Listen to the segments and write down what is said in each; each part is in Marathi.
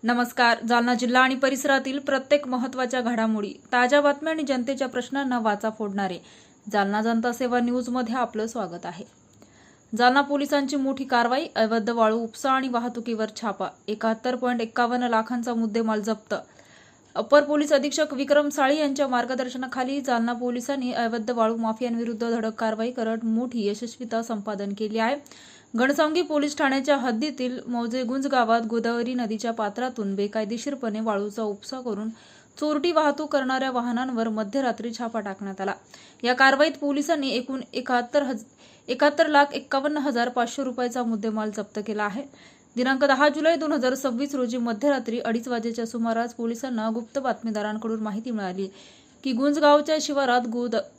नमस्कार. जालना जिल्हा आणि परिसरातील प्रत्येक महत्त्वाच्या घडामोडी, ताज्या बातम्या आणि जनतेच्या प्रश्नांना वाचा फोडणारे जालना जनता सेवा न्यूजमध्ये आपलं स्वागत आहे. जालना पोलिसांची मोठी कारवाई, अवैध वाळू उपसा आणि वाहतुकीवर छापा, 71.51 लाखांचा मुद्देमाल जप्त. अप्पर पोलीस अधीक्षक विक्रम साळी यांच्या मार्गदर्शनाखाली जालना पोलिसांनी अवैध वाळू माफियांविरुद्ध धडक कारवाई करत मोठी यशस्वीता संपादन केली आहे. घनसावंगी पोलीस ठाण्याच्या हद्दीतील मौजेगुंज गावात गोदावरी नदीच्या पात्रातून बेकायदेशीरपणे वाळूचा उपसा करून चोरटी वाहतूक करणाऱ्या वाहनांवर मध्यरात्री छापा टाकण्यात आला. या कारवाईत पोलिसांनी एकूण 71,51,500 रुपयाचा मुद्देमाल जप्त केला आहे. दिनांक 10 जुलै 2026 रोजी मध्यरात्री 2:30 वाजेच्या सुमारास पोलिसांना गुप्त बातमीदारांकडून माहिती मिळाली की गुंजगावच्या शिवारात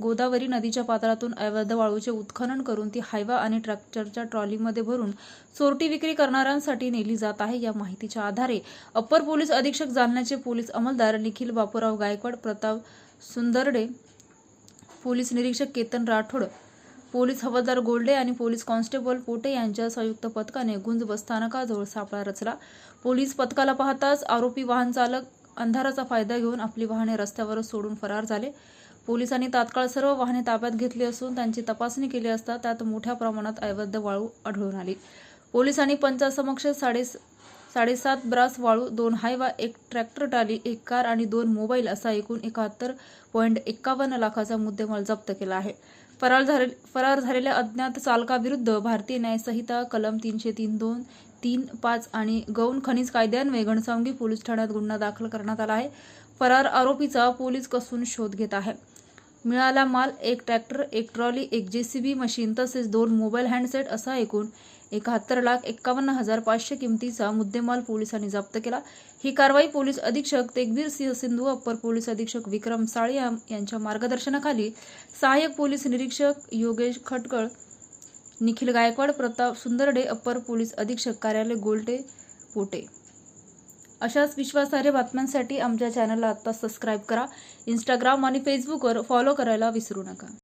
गोदावरी नदीच्या पात्रातून अवैध वाळूचे उत्खनन करून ती हायवा आणि ट्रॅक्टरच्या ट्रॉलीमध्ये भरून चोरटी विक्री करणाऱ्यांसाठी नेली जात आहे. या माहितीच्या आधारे अप्पर पोलीस अधीक्षक जालन्याचे पोलीस अंमलदार निखिल बापूराव गायकवाड, प्रताप सुंदरडे, पोलीस निरीक्षक केतन राठोड, पोलीस हवालदार गोल्डे आणि पोलीस कॉन्स्टेबल पोटे यांच्या संयुक्त पथकाने गुंज बसस्थानकाजवळ सापळा रचला. पोलीस पथकाला पाहताच आरोपी वाहन चालक अंधाराचा फायदा घेऊन आपली वाहने रस्त्यावर सोडून फरार झाले. पोलिसांनी तात्काळ सर्व वाहने ताब्यात घेतली असून त्यांची तपासणी केली असता त्यात मोठ्या प्रमाणात अवैध वाळू आढळून आली. पोलिसांनी पंचासमक्ष 7.5 ब्रास वाळू, 2 हायवा, 1 ट्रॅक्टर ट्रॉली, 1 कार आणि 2 मोबाईल असा एकूण 71.51 लाखाचा मुद्देमाल जप्त केला आहे. फरार झालेल्या अज्ञात चालकाविरुद्ध भारतीय न्याय संहिता कलम 303(2), 3, 5 आणि गौण खनिज कायद्यान्वये घनसावंगी पोलीस ठाण्यात गुन्हा दाखल करण्यात आला आहे. फरार आरोपीचा पोलीस कसून शोध घेत आहे. मिळाला माल 1 ट्रॅक्टर, 1 ट्रॉली, 1 जेसीबी मशीन तसेच 2 मोबाईल हँडसेट असा एकूण 71,51,500 किमतीचा मुद्देमाल पोलिसांनी जप्त केला. ही कारवाई पोलीस अधीक्षक तेगबीर सिंह सिंधू, अप्पर पोलीस अधीक्षक विक्रम साळी यांच्या मार्गदर्शनाखाली सहाय्यक पोलीस निरीक्षक योगेश खटकळ, निखिल गायकवाड, प्रताप सुंदरडे, अप्पर पोलीस अधीक्षक कार्यालय, गोल्टे, पोटे. अशाच विश्वासार्ह बातम्यांसाठी आमच्या चॅनलला आता सबस्क्राईब करा. इंस्टाग्राम आणि फेसबुकवर फॉलो करायला विसरू नका.